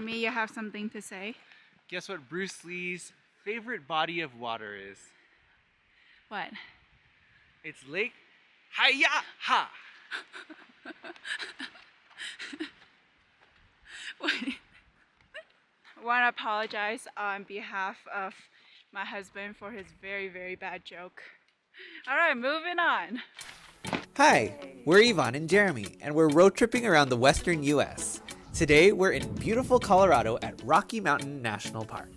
Jeremy, you have something to say? Guess what Bruce Lee's favorite body of water is? What? It's Lake Haiyaha. I want to apologize on behalf of my husband for his very, very bad joke. All right, moving on. Hi, we're Yvonne and Jeremy, and we're road tripping around the western U.S. Today, we're in beautiful Colorado at Rocky Mountain National Park.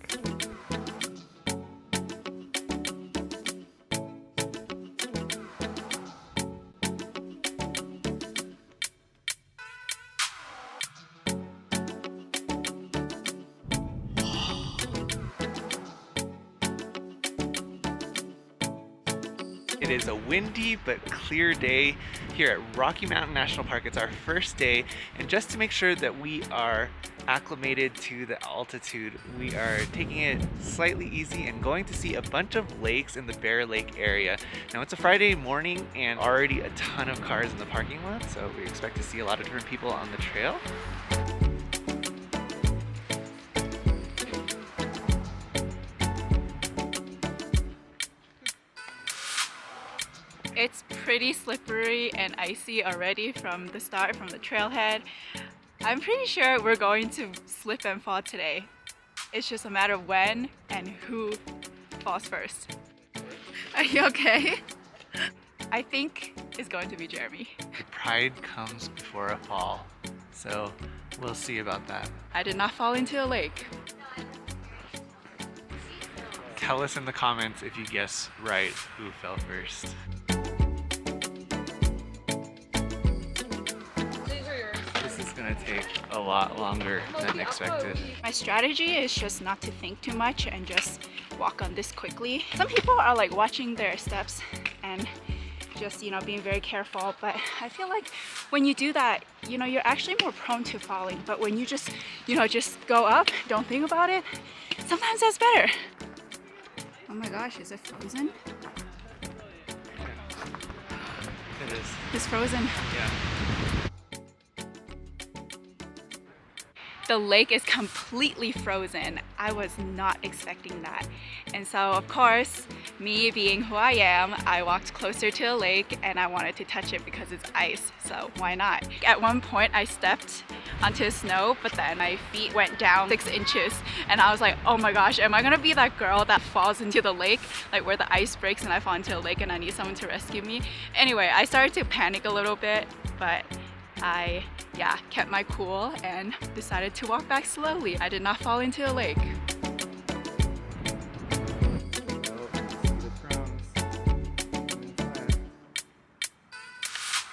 It is a windy but clear day here at Rocky Mountain National Park. It's our first day, and just to make sure that we are acclimated to the altitude, we are taking it slightly easy and going to see a bunch of lakes in the Bear Lake area. Now it's a Friday morning and already a ton of cars in the parking lot, so we expect to see a lot of different people on the trail. It's pretty slippery and icy already from the start, from the trailhead. I'm pretty sure we're going to slip and fall today. It's just a matter of when and who falls first. Are you okay? I think it's going to be Jeremy. Pride comes before a fall, so we'll see about that. I did not fall into a lake. Tell us in the comments if you guess right who fell first. Gonna take a lot longer than expected. My strategy is just not to think too much and just walk on this quickly. Some people are like watching their steps and just, being very careful, but I feel like when you do that, you're actually more prone to falling. But when you just, just go up, don't think about it, sometimes that's better. Oh my gosh, is it frozen? It is. It's frozen. Yeah. The lake is completely frozen. I was not expecting that. And so of course, me being who I am, I walked closer to the lake and I wanted to touch it because it's ice, so why not? At one point I stepped onto snow, but then my feet went down 6 inches and I was like, oh my gosh, am I gonna be that girl that falls into the lake, like where the ice breaks and I fall into the lake and I need someone to rescue me? Anyway, I started to panic a little bit, but I kept my cool and decided to walk back slowly. I did not fall into a lake.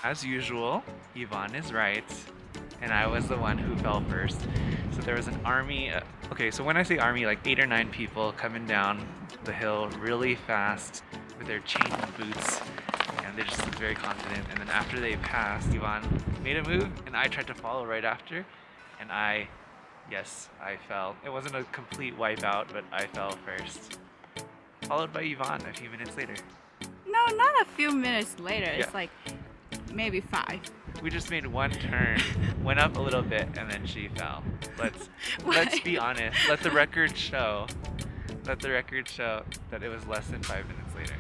As usual, Yvonne is right, and I was the one who fell first. So there was an army, okay, so when I say army, like 8 or 9 people coming down the hill really fast with their chain boots. And they just looked very confident, and then after they passed, Yvonne made a move and I tried to follow right after, and I fell. It wasn't a complete wipeout, but I fell first, followed by Yvonne a few minutes later. No, not a few minutes later. Yeah. It's like maybe 5. We just made one turn, went up a little bit, and then she fell. Let's be honest. Let the record show that it was less than 5 minutes later.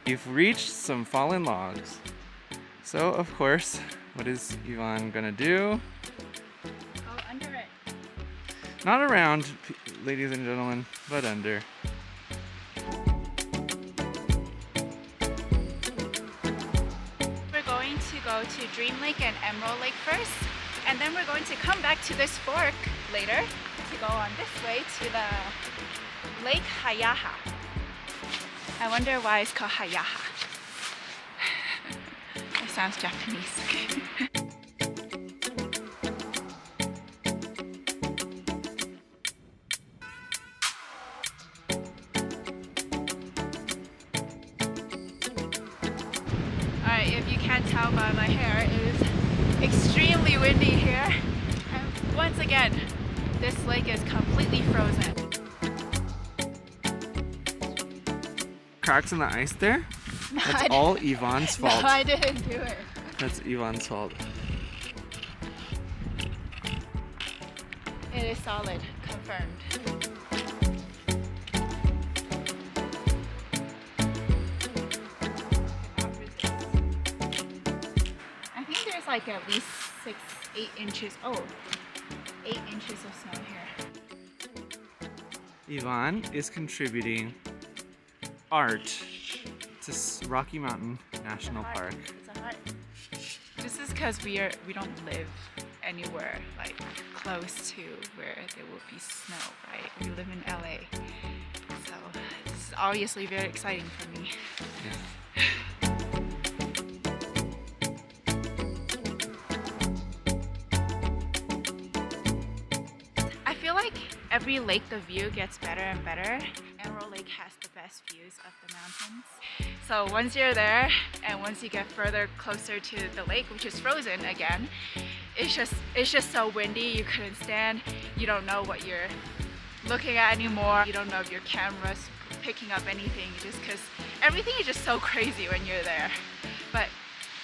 We've reached some fallen logs. So, of course, what is Yvonne gonna do? Oh, under it. Not around, ladies and gentlemen, but under. We're going to go to Dream Lake and Emerald Lake first, and then we're going to come back to this fork later to go on this way to the Lake Haiyaha. I wonder why it's called Haiyaha. It sounds Japanese. Alright, if you can't tell by my hair, it is extremely windy here. And once again, this lake is completely frozen. Cracks in the ice there? That's all Yvonne's fault. No, I didn't do it. That's Yvonne's fault. It is solid, confirmed. I think there's like at least 8 inches. Oh, 8 inches of snow here. Yvonne is contributing art to Rocky Mountain National Park. It's a heart. This is because we don't live anywhere like close to where there will be snow, right? We live in LA, so this is obviously very exciting for me. Yeah. I feel like every lake the view gets better and better. Emerald Lake has the best views of the mountains. So once you're there and once you get further closer to the lake, which is frozen again, it's just so windy you couldn't stand. You don't know what you're looking at anymore. You don't know if your camera's picking up anything just because everything is just so crazy when you're there. But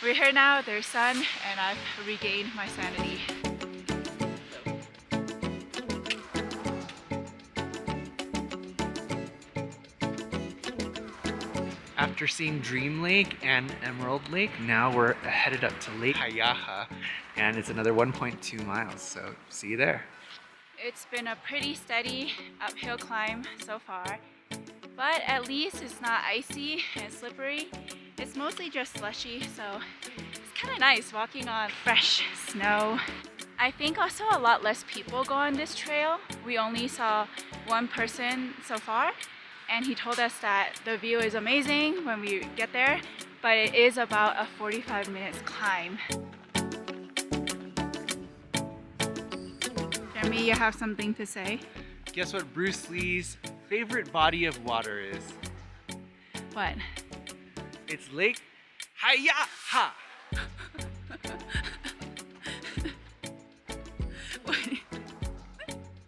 we're here now, there's sun, and I've regained my sanity. After seeing Dream Lake and Emerald Lake, now we're headed up to Lake Haiyaha, and it's another 1.2 miles, so see you there. It's been a pretty steady uphill climb so far, but at least it's not icy and slippery. It's mostly just slushy, so it's kind of nice walking on fresh snow. I think also a lot less people go on this trail. We only saw one person so far, and he told us that the view is amazing when we get there, but it is about a 45 minutes climb. Jeremy, you have something to say? Guess what Bruce Lee's favorite body of water is? What? It's Lake Haiyaha!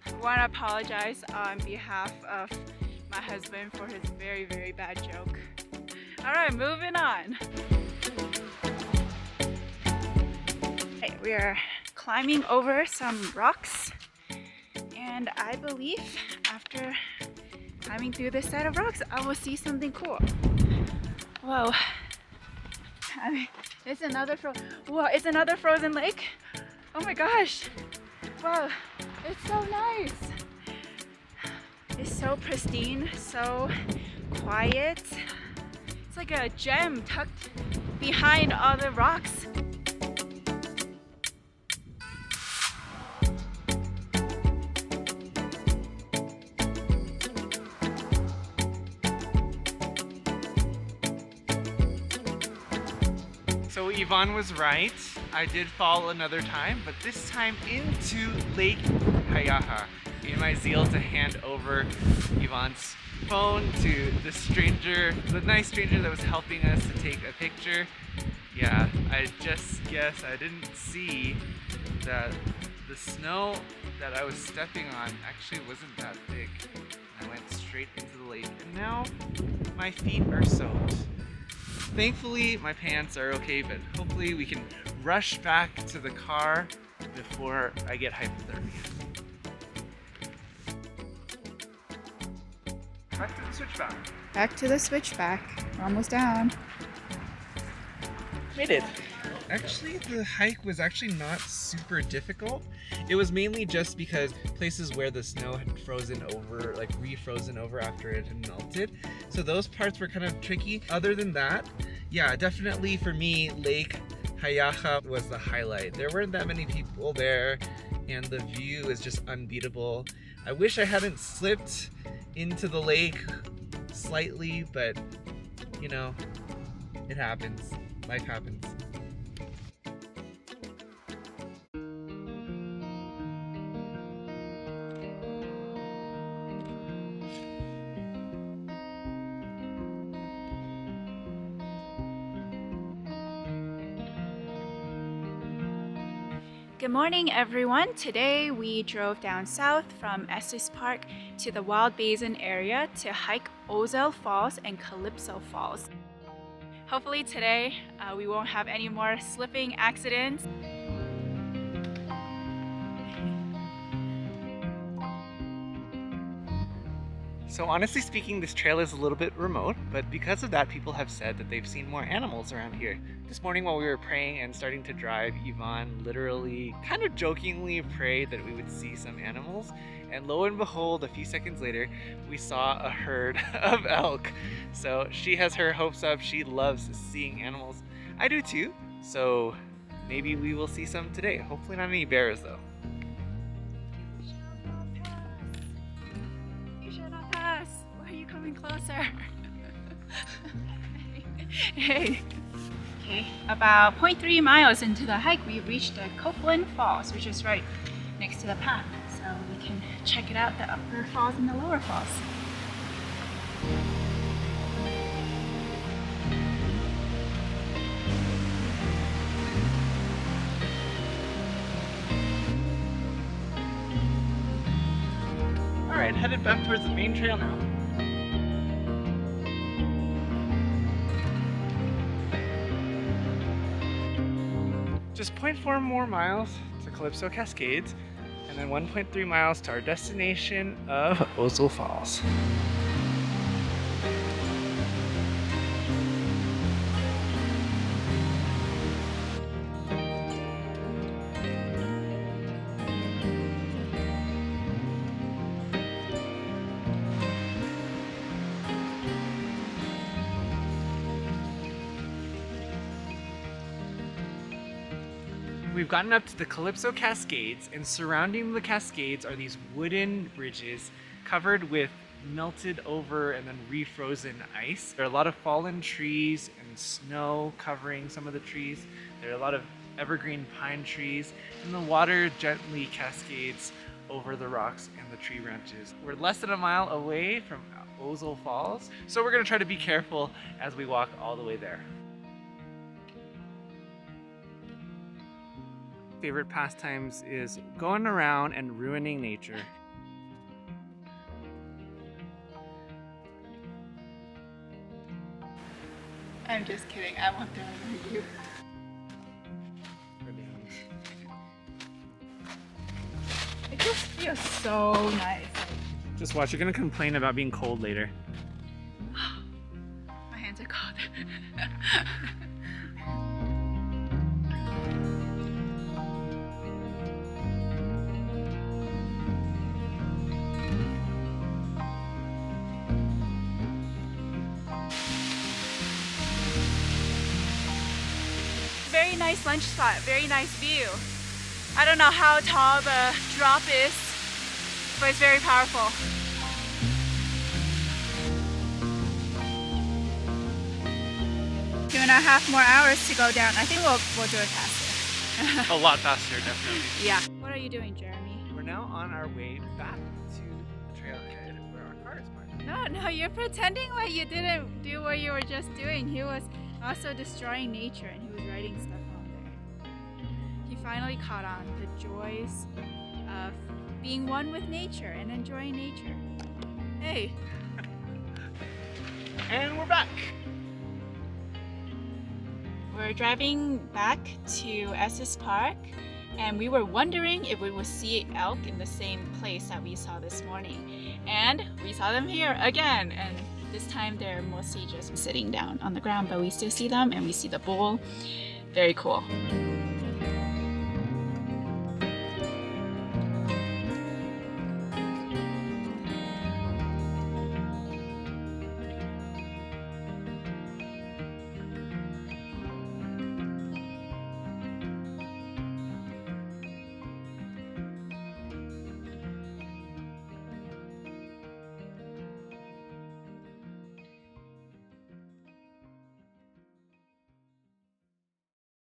I want to apologize on behalf of my husband for his very, very bad joke. All right, moving on. Okay, we are climbing over some rocks, and I believe after climbing through this set of rocks, I will see something cool. Whoa. I mean, it's another frozen lake. Oh my gosh. Wow, it's so nice. It's so pristine, so quiet. It's like a gem tucked behind all the rocks. So Yvonne was right. I did fall another time, but this time into Lake Haiyaha. In my zeal to hand over Yvonne's phone to the nice stranger that was helping us to take a picture. Yeah, I just guess I didn't see that the snow that I was stepping on actually wasn't that thick. I went straight into the lake, and now my feet are soaked. Thankfully, my pants are okay, but hopefully we can rush back to the car before I get hypothermia. Back to the switchback. Back to the switchback. We're almost down. Made it. Actually, the hike was actually not super difficult. It was mainly just because places where the snow had frozen over, like refrozen over after it had melted. So those parts were kind of tricky. Other than that, yeah, definitely for me, Lake Haiyaha was the highlight. There weren't that many people there, and the view is just unbeatable. I wish I hadn't slipped into the lake slightly, but you know, it happens. Life happens. Good morning, everyone. Today we drove down south from Estes Park to the Wild Basin area to hike Ouzel Falls and Calypso Falls. Hopefully today we won't have any more slipping accidents. So honestly speaking, this trail is a little bit remote, but because of that, people have said that they've seen more animals around here. This morning while we were praying and starting to drive, Yvonne literally kind of jokingly prayed that we would see some animals, and lo and behold, a few seconds later, we saw a herd of elk. So she has her hopes up. She loves seeing animals. I do too, so maybe we will see some today. Hopefully not any bears though. Why are you coming closer? Hey. Okay, about 0.3 miles into the hike, we reached the Copeland Falls, which is right next to the path. So we can check it out, the upper falls and the lower falls. Alright, headed back towards the main trail now. Just 0.4 more miles to Calypso Cascades, and then 1.3 miles to our destination of Ouzel Falls. We've gotten up to the Calypso Cascades, and surrounding the Cascades are these wooden bridges covered with melted over and then refrozen ice. There are a lot of fallen trees and snow covering some of the trees. There are a lot of evergreen pine trees, and the water gently cascades over the rocks and the tree branches. We're less than a mile away from Ouzel Falls, so we're gonna try to be careful as we walk all the way there. Favorite pastimes is going around and ruining nature. I'm just kidding, I won't do it with you. It just feels so nice. Just watch, you're gonna complain about being cold later. My hands are cold. Very nice lunch spot, very nice view. I don't know how tall the drop is, but it's very powerful. 2.5 more hours to go down. I think we'll do it faster. A lot faster, definitely. Yeah. What are you doing, Jeremy? We're now on our way back to the trailhead where our car is parked. No, you're pretending like you didn't do what you were just doing. He was also destroying nature and he was writing stuff on there. He finally caught on the joys of being one with nature and enjoying nature. Hey. And we're back. We're driving back to Estes Park, and we were wondering if we would see elk in the same place that we saw this morning. And we saw them here again, and this time they're mostly just sitting down on the ground, but we still see them and we see the bull. Very cool.